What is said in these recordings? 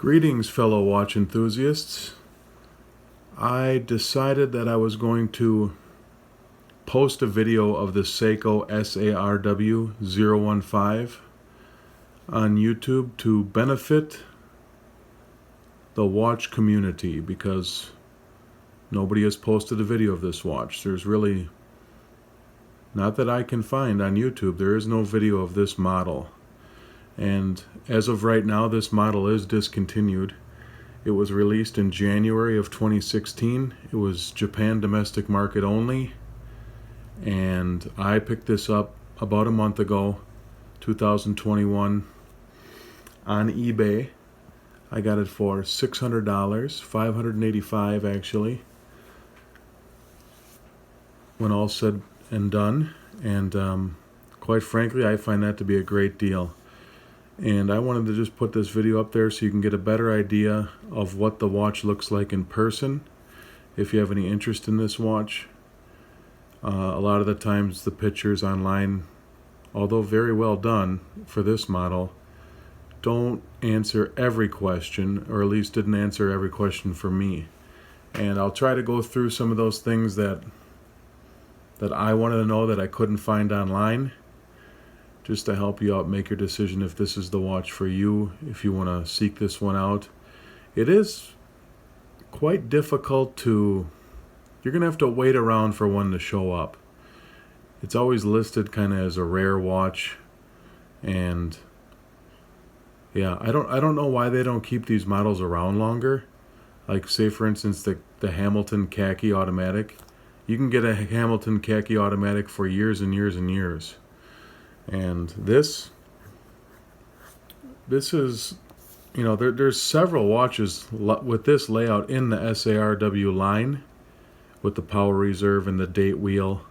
Greetings, fellow watch enthusiasts. I decided that I was going to post a video of the Seiko SARW015 on YouTube to benefit the watch community, because nobody has posted a video of this watch. There's really, not that I can find on YouTube, there is no video of this model. And as of right now, this model is discontinued. It was released in January of 2016. It was Japan domestic market only. And I picked this up about a month ago, 2021, on eBay. I got it for $600, $585 actually, when all said and done. And quite frankly, I find that to be a great deal. And I wanted to just put this video up there so you can get a better idea of what the watch looks like in person, if you have any interest in this watch. A lot of the times the pictures online, although very well done for this model, don't answer every question, or at least didn't answer every question for me. And I'll try to go through some of those things that I wanted to know that I couldn't find online, just to help you out make your decision if this is the watch for you, if you want to seek this one out. It is quite difficult to, you're going to have to wait around for one to show up. It's always listed kind of as a rare watch, and yeah, I don't know why they don't keep these models around longer. Like, say for instance the Hamilton Khaki Automatic. You can get a Hamilton Khaki Automatic for years and years and years. And this is, you know, there's several watches with this layout in the SARW line, with the power reserve and the date wheel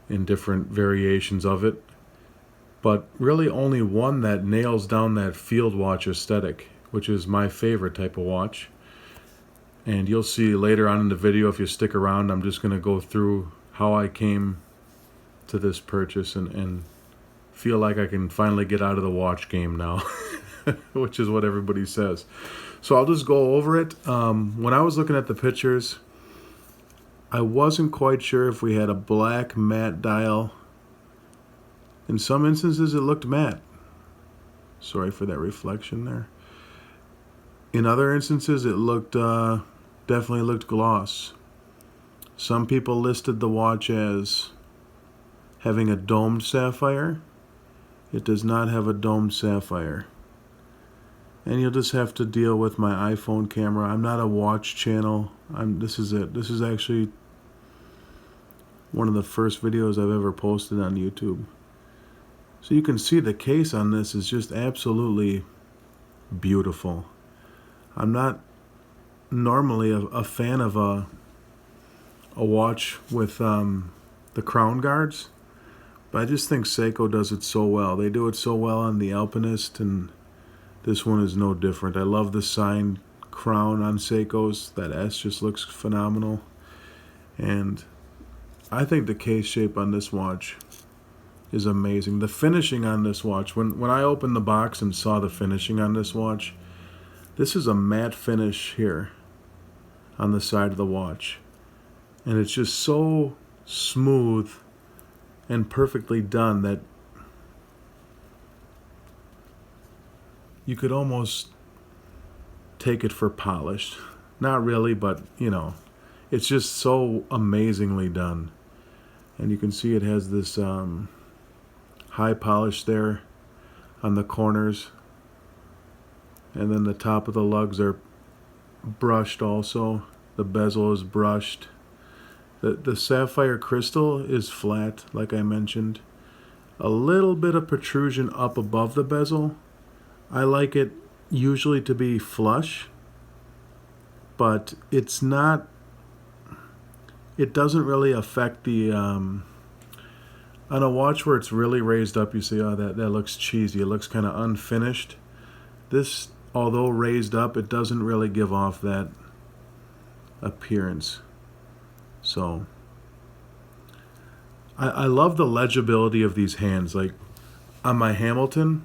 in different variations of it, but really only one that nails down that field watch aesthetic, which is my favorite type of watch. And you'll see later on in the video, if you stick around, I'm just going to go through how I came to this purchase and feel like I can finally get out of the watch game now, which is what everybody says. So I'll just go over it. When I was looking at the pictures, I wasn't quite sure if we had a black matte dial. In some instances it looked matte. Sorry for that reflection there. In other instances it looked definitely looked gloss. Some people listed the watch as having a domed sapphire. It does not have a domed sapphire. And you'll just have to deal with my iPhone camera. I'm not a watch channel. This is it. This is actually one of the first videos I've ever posted on YouTube. So you can see the case on this is just absolutely beautiful. I'm not normally a fan of a watch with the crown guards, but I just think Seiko does it so well. They do it so well on the Alpinist, and this one is no different. I love the signed crown on Seikos. That S just looks phenomenal. And I think the case shape on this watch is amazing. The finishing on this watch, when I opened the box and saw the finishing on this watch, this is a matte finish here on the side of the watch. And it's just so smooth and perfectly done that you could almost take it for polished. Not really, but you know, it's just so amazingly done. And you can see it has this high polish there on the corners, and then the top of the lugs are brushed also. The bezel is brushed. The sapphire crystal is flat, like I mentioned. A little bit of protrusion up above the bezel. I like it usually to be flush, but it's not, it doesn't really affect the, on a watch where it's really raised up, you say, oh, that looks cheesy. It looks kind of unfinished. This, although raised up, it doesn't really give off that appearance. So I love the legibility of these hands. Like on my Hamilton,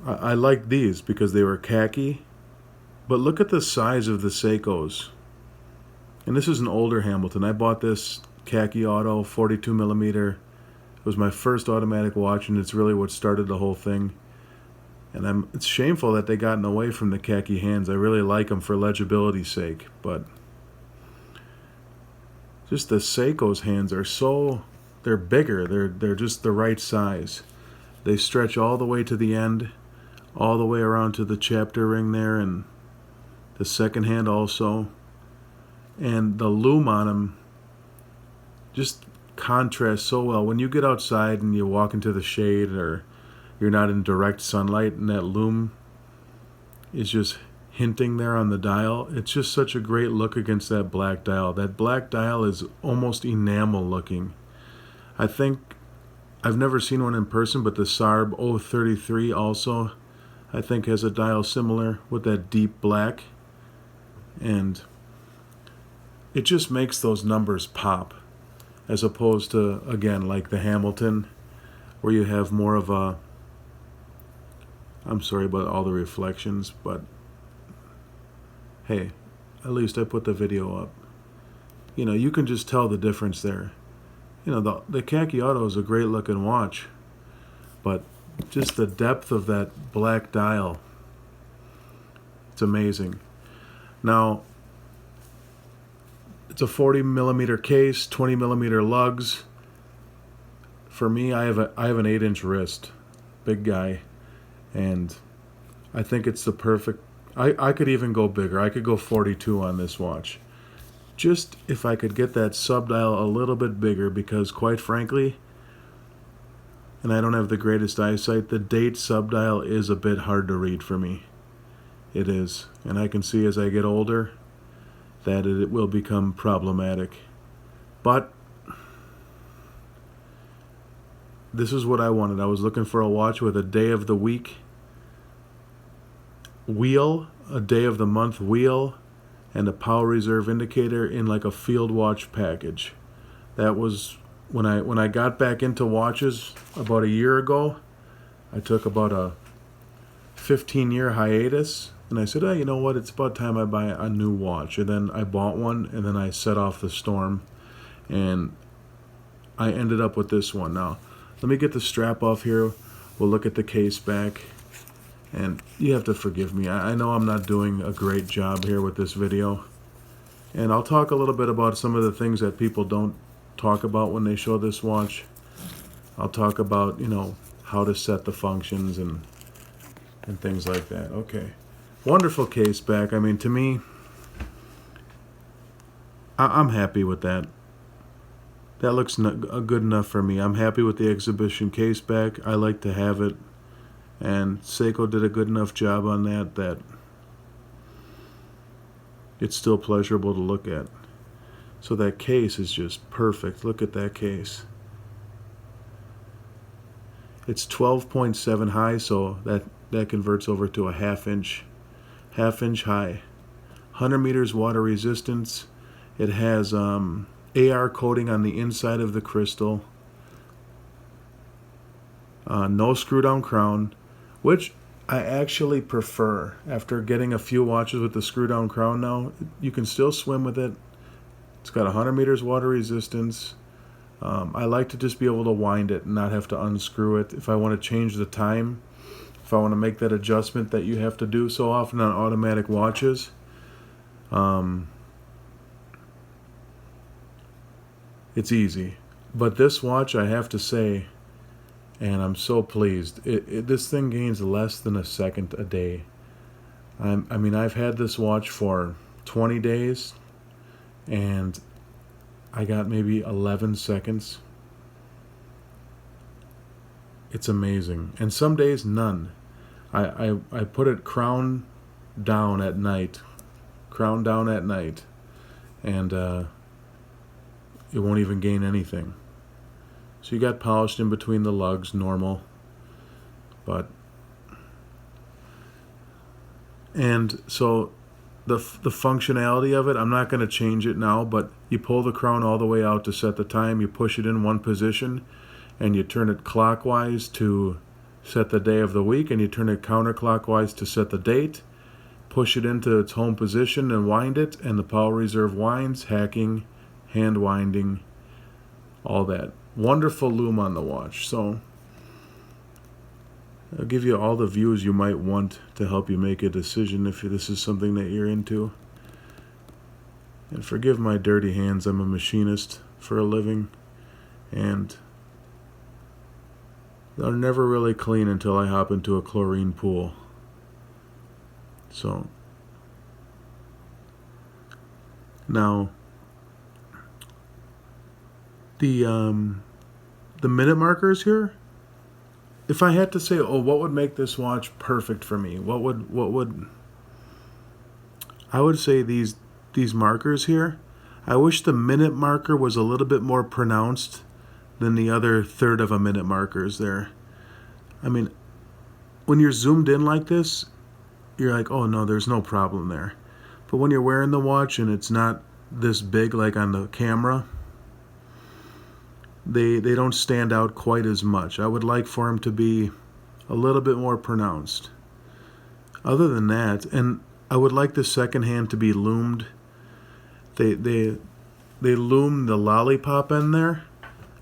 I liked these because they were khaki, but look at the size of the Seikos. And this is an older Hamilton. I bought this khaki auto, 42 millimeter. It was my first automatic watch, and it's really what started the whole thing. And it's shameful that they gotten away from the khaki hands. I really like them for legibility's sake, but just the Seiko's hands are they're bigger. They're just the right size. They stretch all the way to the end, all the way around to the chapter ring there, and the second hand also. And the lume on them just contrasts so well. When you get outside and you walk into the shade, or you're not in direct sunlight and that lume is just hinting there on the dial, it's just such a great look against that black dial. That black dial is almost enamel looking. I think I've never seen one in person, but the SARW015 also, I think, has a dial similar with that deep black. And it just makes those numbers pop, as opposed to, again, like the Hamilton, where you have more of a, I'm sorry about all the reflections, but hey, at least I put the video up. You know, you can just tell the difference there. You know, the khaki auto is a great looking watch, but just the depth of that black dial, it's amazing. Now, it's a 40 millimeter case, 20 millimeter lugs. For me, I have an 8-inch wrist, big guy, and I think it's the perfect. I could even go bigger. I could go 42 on this watch. Just if I could get that subdial a little bit bigger, because quite frankly, and I don't have the greatest eyesight, the date subdial is a bit hard to read for me. It is, and I can see as I get older that it will become problematic. But this is what I wanted. I was looking for a watch with a day of the week wheel, a day of the month wheel, and a power reserve indicator in like a field watch package. That was when I got back into watches about a year ago. I took about a 15-year hiatus, and I said, oh, you know what, it's about time I buy a new watch. And then I bought one, and then I set off the storm, and I ended up with this one. Now, let me get the strap off here. We'll look at the case back, and you have to forgive me. I know I'm not doing a great job here with this video, and I'll talk a little bit about some of the things that people don't talk about when they show this watch. I'll talk about, you know, how to set the functions and things like that. Okay, wonderful case back. I mean, to me, I'm happy with that. That looks good enough for me. I'm happy with the exhibition case back. I like to have it, and Seiko did a good enough job on that it's still pleasurable to look at. So that case is just perfect. Look at that case. It's 12.7 high, so that converts over to a half inch high. 100 meters water resistance. It has AR coating on the inside of the crystal. No screw down crown, which I actually prefer. After getting a few watches with the screw down crown now, you can still swim with it. It's got 100 meters water resistance. I like to just be able to wind it and not have to unscrew it. If I want to change the time, if I want to make that adjustment that you have to do so often on automatic watches, it's easy. But this watch, I have to say, and I'm so pleased, this thing gains less than a second a day. I mean, I've had this watch for 20 days, and I got maybe 11 seconds. It's amazing. And some days, none. I put it crown down at night. Crown down at night. And it won't even gain anything. So you got polished in between the lugs, normal. And so the functionality of it, I'm not going to change it now, but you pull the crown all the way out to set the time, you push it in one position, and you turn it clockwise to set the day of the week, and you turn it counterclockwise to set the date, push it into its home position and wind it, and the power reserve winds, hacking, hand winding, all that. Wonderful loom on the watch. So I'll give you all the views you might want to help you make a decision if this is something that you're into. And forgive my dirty hands, I'm a machinist for a living, and they're never really clean until I hop into a chlorine pool. So now the minute markers here, if I had to say, oh, what would make this watch perfect for me, what would I would say these markers here. I wish the minute marker was a little bit more pronounced than the other third of a minute markers there. I mean, when you're zoomed in like this, you're like, oh no, there's no problem there. But when you're wearing the watch and it's not this big like on the camera, they don't stand out quite as much. I would like for them to be a little bit more pronounced. Other than that, and I would like the second hand to be loomed. They loom the lollipop in there,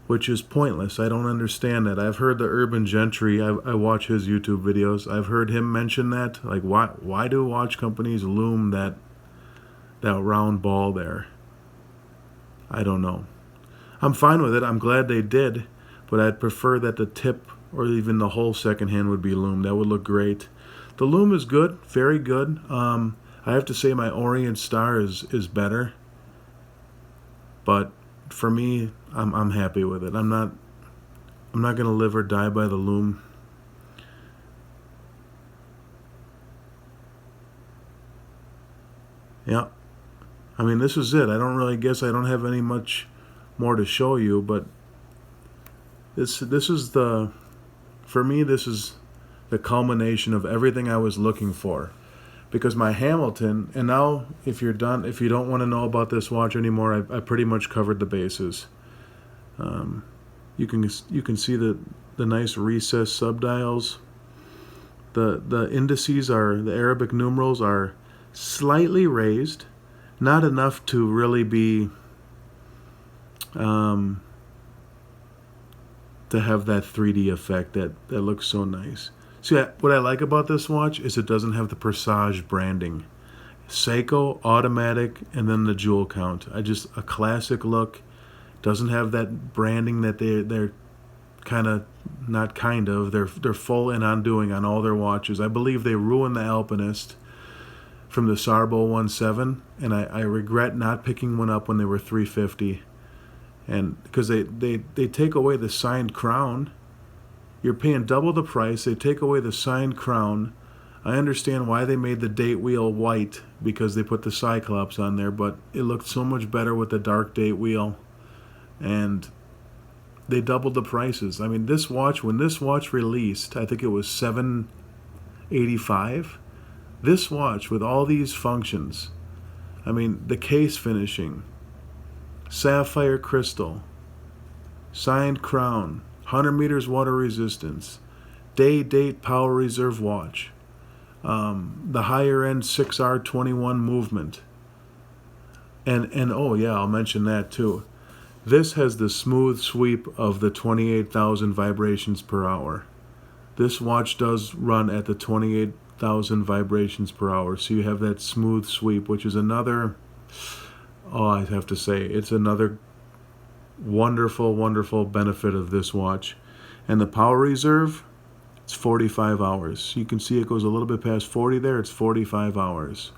which is pointless. I don't understand that. I've heard the Urban Gentry, I watch his YouTube videos, I've heard him mention that. Like, why do watch companies loom that round ball there? I don't know. I'm fine with it. I'm glad they did, but I'd prefer that the tip or even the whole second hand would be loomed. That would look great. The loom is good, very good. I have to say my Orient Star is better, but for me, I'm happy with it. I'm not gonna live or die by the loom. Yeah, I mean, this is it. I don't have any much more to show you, but this is for me, this is the culmination of everything I was looking for. Because my Hamilton, and now if you're done, if you don't want to know about this watch anymore, I pretty much covered the bases. You can see the nice recessed subdials. The indices the Arabic numerals are slightly raised, not enough to really be to have that 3D effect that looks so nice. See, what I like about this watch is it doesn't have the Presage branding. Seiko, Automatic, and then the jewel count. A classic look. Doesn't have that branding that they're kind of, not kind of, they're full in on doing on all their watches. I believe they ruined the Alpinist from the SARW015, and I regret not picking one up when they were $350. And because they take away the signed crown. You're paying double the price. They take away the signed crown. I understand why they made the date wheel white, because they put the Cyclops on there, but it looked so much better with the dark date wheel. And they doubled the prices. I mean, this watch, when this watch released, I think it was $785. This watch with all these functions, I mean, the case finishing, sapphire crystal, signed crown, 100 meters water resistance, date power reserve watch, the higher end 6R21 movement, and oh yeah, I'll mention that too. This has the smooth sweep of the 28,000 vibrations per hour. This watch does run at the 28,000 vibrations per hour, so you have that smooth sweep, which is another, oh, I have to say, it's another wonderful benefit of this watch. And the power reserve, it's 45 hours. You can see it goes a little bit past 40 there. It's 45 hours.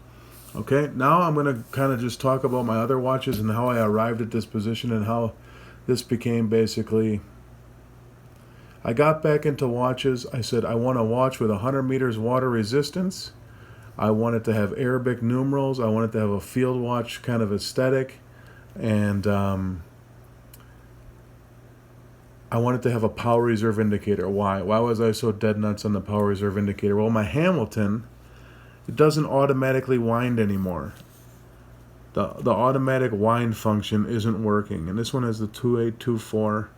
Okay, now I'm going to kind of just talk about my other watches and how I arrived at this position and how this became basically, I got back into watches. I said I want a watch with 100 meters water resistance. I want it to have Arabic numerals. I want it to have a field watch kind of aesthetic. And I wanted to have a power reserve indicator. Why? Why was I so dead nuts on the power reserve indicator? Well, my Hamilton, it doesn't automatically wind anymore. The automatic wind function isn't working. And this one has the 2824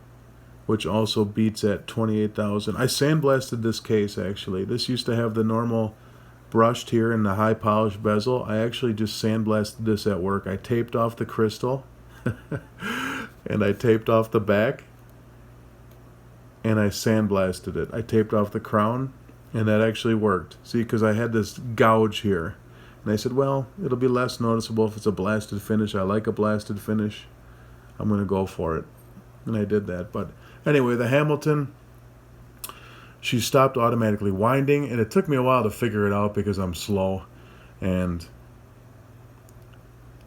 which also beats at 28,000. I sandblasted this case actually. This used to have the normal brushed here in the high polished bezel. I actually just sandblasted this at work. I taped off the crystal and I taped off the back and I sandblasted it. I taped off the crown and that actually worked. See, because I had this gouge here. And I said, well, it'll be less noticeable if it's a blasted finish. I like a blasted finish. I'm going to go for it. And I did that. But anyway, the Hamilton, she stopped automatically winding, and it took me a while to figure it out because I'm slow. And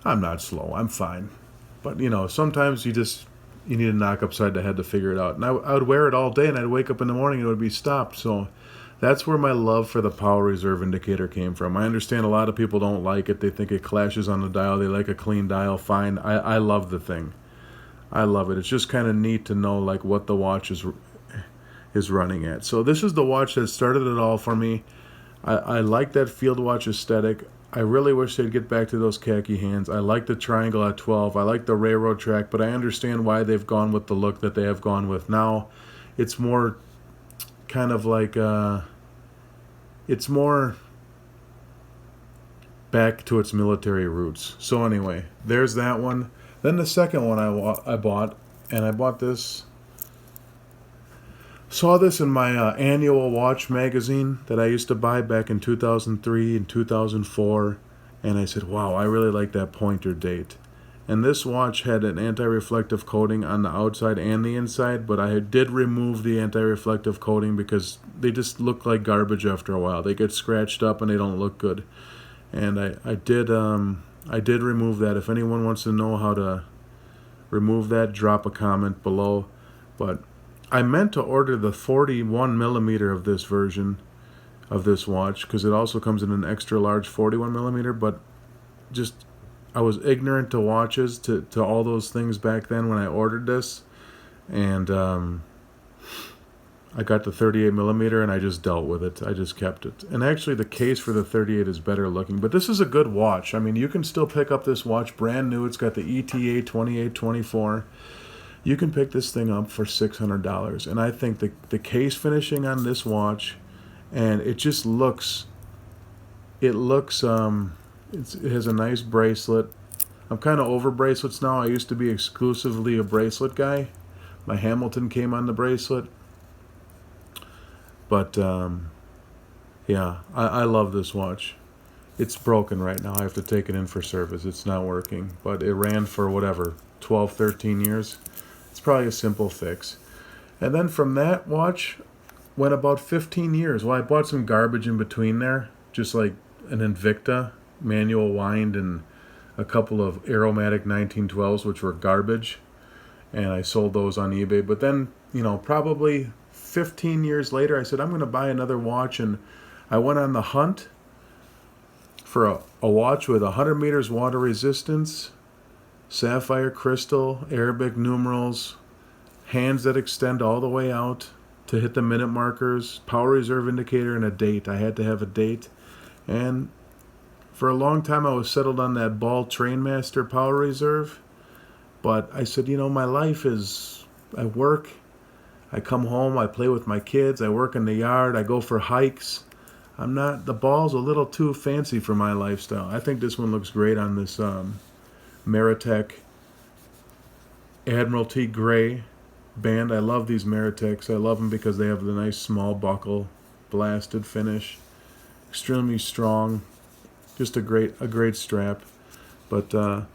I'm not slow. I'm fine. But, you know, sometimes you need a knock upside the head to figure it out. And I would wear it all day, and I'd wake up in the morning and it would be stopped. So that's where my love for the power reserve indicator came from. I understand a lot of people don't like it. They think it clashes on the dial. They like a clean dial. Fine. I love the thing. I love it. It's just kind of neat to know like what the watch is running at. So this is the watch that started it all for me. I like that field watch aesthetic. I really wish they'd get back to those khaki hands. I like the triangle at 12. I like the railroad track, but I understand why they've gone with the look that they have gone with now. It's more kind of like it's more back to its military roots. So anyway, there's that one. Then the second one I bought, and I bought this, saw this in my annual watch magazine that I used to buy back in 2003 and 2004, and I said, wow, I really like that pointer date. And this watch had an anti-reflective coating on the outside and the inside, but I did remove the anti-reflective coating because they just look like garbage after a while. They get scratched up and they don't look good. And I did remove that. If anyone wants to know how to remove that, drop a comment below. But I meant to order the 41 millimeter of this version of this watch because it also comes in an extra large 41 millimeter, but just I was ignorant to watches, to all those things back then when I ordered this, and I got the 38 millimeter and I just dealt with it. I just kept it. And actually the case for the 38 is better looking, but this is a good watch. I mean, you can still pick up this watch brand new. It's got the ETA 2824. You can pick this thing up for $600, and I think the case finishing on this watch, and it just looks, it has a nice bracelet. I'm kind of over bracelets now. I used to be exclusively a bracelet guy. My Hamilton came on the bracelet. But, yeah, I love this watch. It's broken right now. I have to take it in for service. It's not working. But it ran for, whatever, 12, 13 years. It's probably a simple fix. And then from that watch, went about 15 years. Well, I bought some garbage in between there, just like an Invicta manual wind and a couple of Aromatic 1912s, which were garbage. And I sold those on eBay. But then, you know, probably 15 years later, I said, I'm going to buy another watch. And I went on the hunt for a watch with 100 meters water resistance, sapphire crystal, Arabic numerals, hands that extend all the way out to hit the minute markers, power reserve indicator, and a date. I had to have a date. And for a long time, I was settled on that Ball Trainmaster power reserve. But I said, you know, my life is, I work, I come home, I play with my kids, I work in the yard, I go for hikes. The Ball's a little too fancy for my lifestyle. I think this one looks great on this Maritech Admiralty Gray band. I love these Maritechs. I love them because they have the nice small buckle, blasted finish, extremely strong, just a great strap. But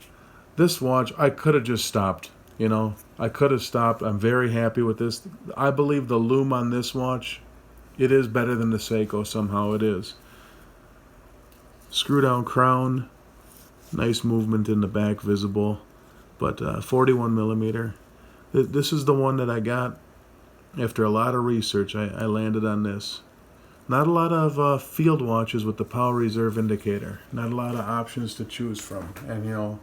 this watch, I could have just stopped. You know, I could have stopped. I'm very happy with this. I believe the lume on this watch, it is better than the Seiko. Somehow it is. Screw down crown, nice movement in the back visible, but 41 millimeter. This is the one that I got after a lot of research. I landed on this. Not a lot of field watches with the power reserve indicator. Not a lot of options to choose from. And, you know,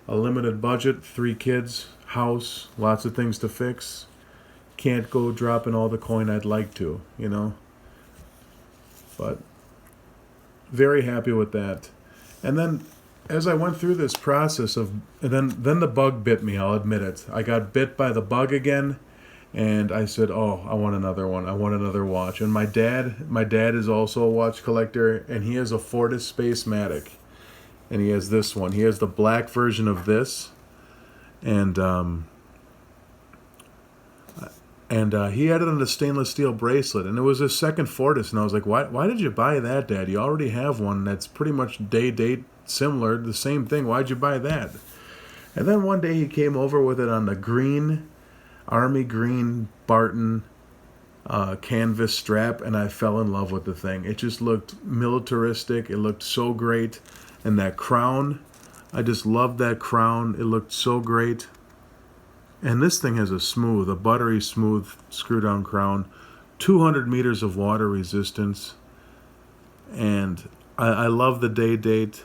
a limited budget, 3 kids, house, lots of things to fix. Can't go dropping all the coin I'd like to, you know. But very happy with that. And then as I went through this process of, and then the bug bit me, I'll admit it. I got bit by the bug again, And I said, "Oh, I want another one. I want another watch." And my dad is also a watch collector, and he has a Fortis Spacematic, and he has this one. He has the black version of this, and he had it on a stainless steel bracelet, and it was his second Fortis, and I was like, "Why did you buy that, Dad? You already have one that's pretty much date similar, the same thing. Why'd you buy that?" And then one day he came over with it on the green, army green Barton canvas strap, and I fell in love with the thing. It just looked militaristic. It looked so great, and that crown, I just loved that crown. It looked so great. And this thing has a buttery smooth screw-down crown, 200 meters of water resistance, and I love the date.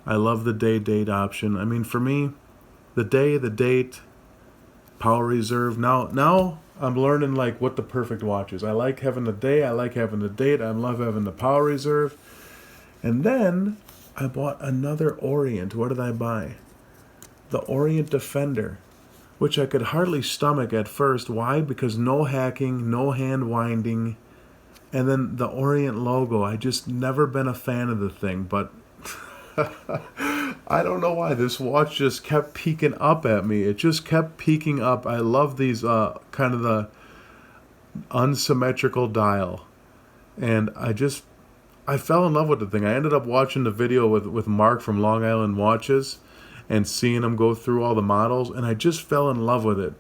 I love the date option. I mean, for me, the date, power reserve. Now I'm learning like what the perfect watch is. I like having the day. I like having the date. I love having the power reserve. And then I bought another Orient. What did I buy? The Orient Defender, which I could hardly stomach at first. Why? Because no hacking, no hand winding, and then the Orient logo. I just never been a fan of the thing, but I don't know why this watch just kept peeking up at me. It just kept peeking up. I love these kind of the unsymmetrical dial, and I fell in love with the thing. I ended up watching the video with Mark from Long Island Watches and seeing him go through all the models, and I just fell in love with it.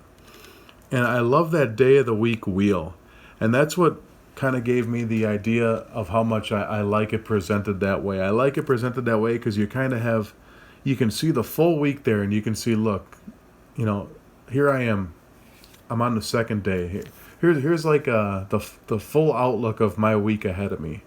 And I love that day of the week wheel, and that's what kind of gave me the idea of how much I like it presented that way. I like it presented that way because you kind of you can see the full week there, and you can see, look, here I am. I'm on the second day. Here's like the full outlook of my week ahead of me.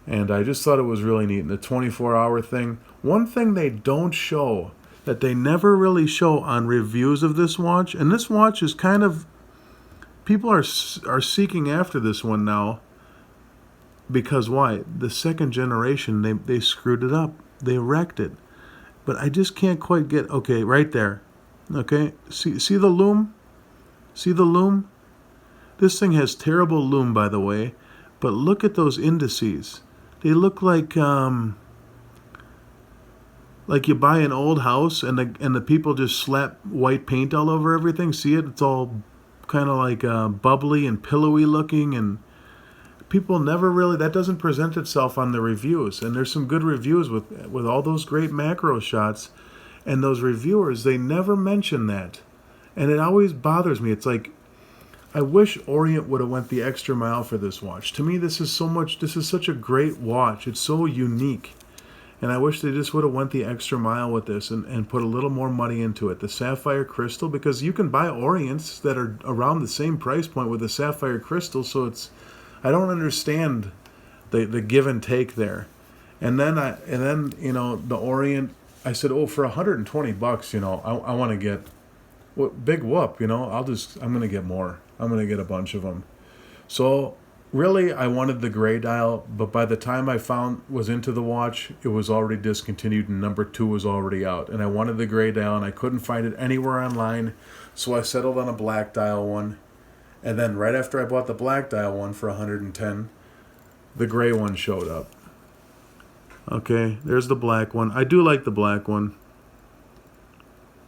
And I just thought it was really neat. And the 24-hour thing. One thing they don't show, that they never really show on reviews of this watch, and this watch is kind of, people are seeking after this one now, because why? The second generation, they screwed it up. They wrecked it. But I just can't quite get, okay, right there. Okay, see the loom? See the loom? This thing has terrible loom, by the way, but look at those indices. They look like you buy an old house and the people just slap white paint all over everything. See it? It's all kind of like bubbly and pillowy looking, and people never really, that doesn't present itself on the reviews. And there's some good reviews with all those great macro shots, and those reviewers, they never mention that. And it always bothers me. It's like, I wish Orient would have went the extra mile for this watch. To me, this is such a great watch. It's so unique. And I wish they just would have went the extra mile with this and put a little more money into it. The sapphire crystal, because you can buy Orients that are around the same price point with a sapphire crystal, so I don't understand the give and take there. And then the Orient, I said, oh, for $120, I want to get big whoop, I'm going to get more. I'm going to get a bunch of them. So really, I wanted the gray dial, but by the time I was into the watch, it was already discontinued and number 2 was already out. And I wanted the gray dial, and I couldn't find it anywhere online, so I settled on a black dial one. And then right after I bought the black dial one for $110, the gray one showed up. Okay, there's the black one. I do like the black one.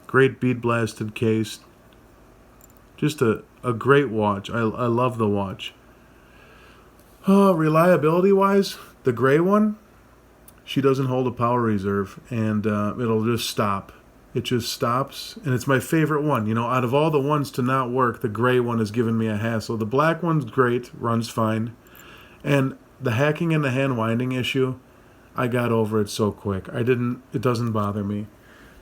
Great bead blasted case. Just a great watch. I love the watch. Reliability wise, the gray one, she doesn't hold a power reserve, and it'll just stop. It just stops, and it's my favorite one. Out of all the ones to not work, the gray one has given me a hassle. The black one's great, runs fine, and the hacking and the hand winding issue, I got over it so quick. It doesn't bother me.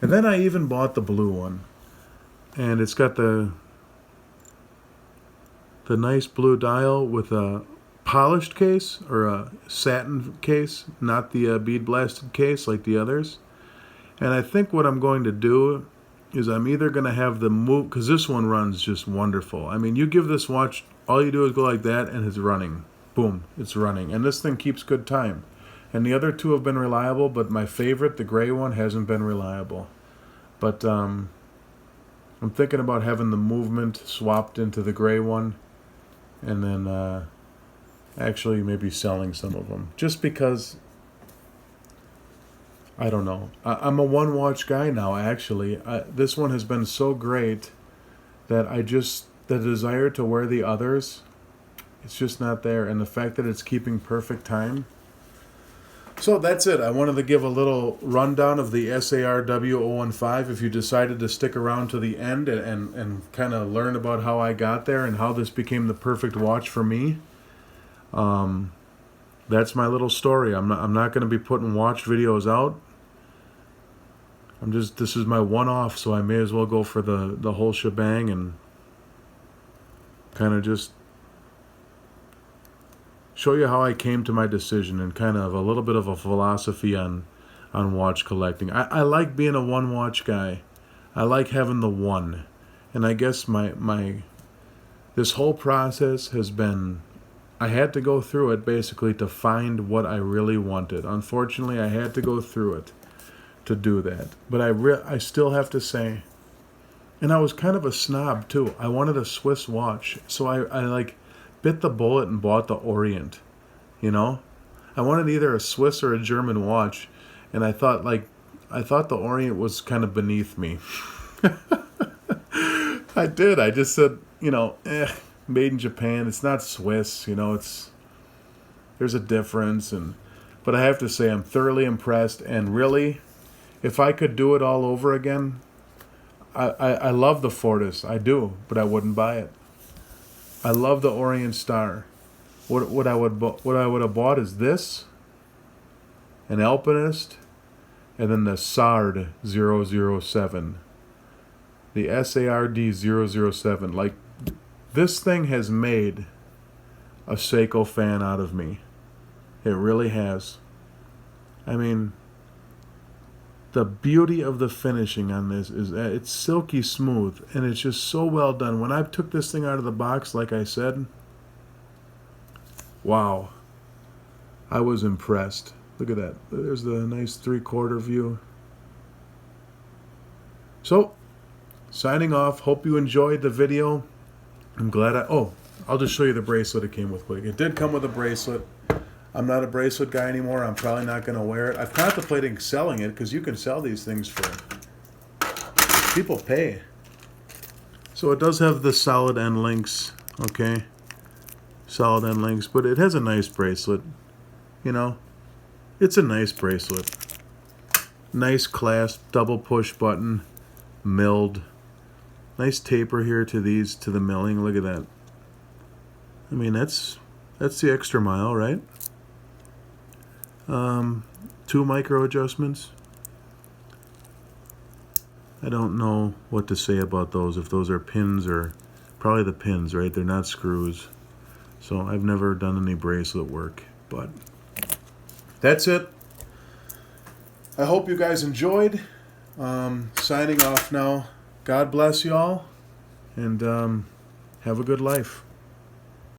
And then I even bought the blue one, and it's got the nice blue dial with a polished case, or a satin case, not the bead blasted case like the others. And I think what I'm going to do is I'm either going to have the move, because this one runs just wonderful. I mean, you give this watch, all you do is go like that, and it's running. Boom, it's running. And this thing keeps good time. And the other two have been reliable, but my favorite, the gray one, hasn't been reliable. But I'm thinking about having the movement swapped into the gray one, and then actually maybe selling some of them. Just because, I don't know. I'm a one watch guy now, actually. This one has been so great that the desire to wear the others, it's just not there. And the fact that it's keeping perfect time. So that's it. I wanted to give a little rundown of the SARW015. If you decided to stick around to the end and kind of learn about how I got there and how this became the perfect watch for me, that's my little story. I'm not going to be putting watch videos out. This is my one-off, so I may as well go for the whole shebang and kind of just show you how I came to my decision and kind of a little bit of a philosophy on watch collecting. I like being a one watch guy. I like having the one. And I guess this whole process has been, I had to go through it basically to find what I really wanted. Unfortunately, I had to go through it to do that. But I still have to say, and I was kind of a snob too. I wanted a Swiss watch. So I like bit the bullet and bought the Orient, you know? I wanted either a Swiss or a German watch, and I thought the Orient was kind of beneath me. I did. I just said, made in Japan. It's not Swiss, there's a difference, but I have to say I'm thoroughly impressed, and really, if I could do it all over again, I love the Fortis. I do, but I wouldn't buy it. I love the Orient Star. What I would have bought is this, an Alpinist, and then the SARW007. The SARW007. Like, this thing has made a Seiko fan out of me. It really has. I mean, the beauty of the finishing on this is that it's silky smooth, and it's just so well done. When I took this thing out of the box, like I said, wow, I was impressed. Look at that. There's the nice 3/4 view. So, signing off. Hope you enjoyed the video. I'm glad I'll just show you the bracelet it came with quick. It did come with a bracelet. I'm not a bracelet guy anymore. I'm probably not going to wear it. I've contemplated selling it because you can sell these things for... people pay. So it does have the solid end links, okay? Solid end links, but it has a nice bracelet. It's a nice bracelet. Nice clasp, double push button, milled. Nice taper here to the milling. Look at that. I mean, that's the extra mile, right? 2 micro adjustments. I don't know what to say about those, if those are pins or probably the pins, right? They're not screws. So I've never done any bracelet work, but that's it. I hope you guys enjoyed. Signing off now. God bless you all, and have a good life.